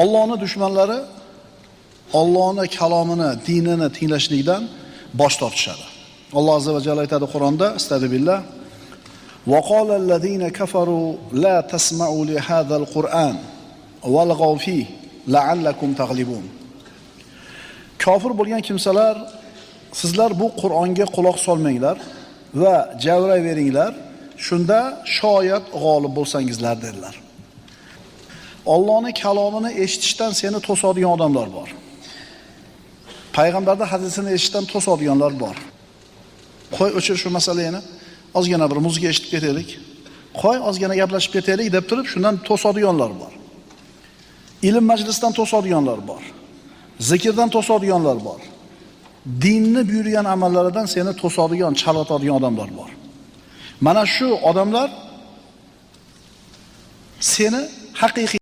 Allohning dushmanlari Allohning kalomini, dinini tinglashlikdan bosh tortishadi. Alloh azza va jalla aytadi Qur'onda, astagfirullah: "Va qala allazina kafaru la tasma'u li hadzal Qur'an walghaw fihi la'allakum taghlibun." Kofir bo'lgan kimsalar, sizlar bu Qur'onga quloq solmanglar va javrayveringlar, shunda shoyat g'olib bo'lsangizlar dedilar. Allohning kalomini eshitishdan seni to'sadigan odamlar bor. Payg'ambarning hadisini eshitishdan to'sadiganlar bor. Qo'y o'chir shu masalani, ozgina bir muzika eshitib ketaylik. Qo'y ozgina gaplashib ketaylik deb turib, shundan to'sadiganlar bor. Ilm majlisdan to'sadiganlar bor. Zikrdan to'sadiganlar bor. Dinni buyurgan amallaridan seni to'sadigan, chalatadigan odamlar bor. Mana shu odamlar seni haqiqiy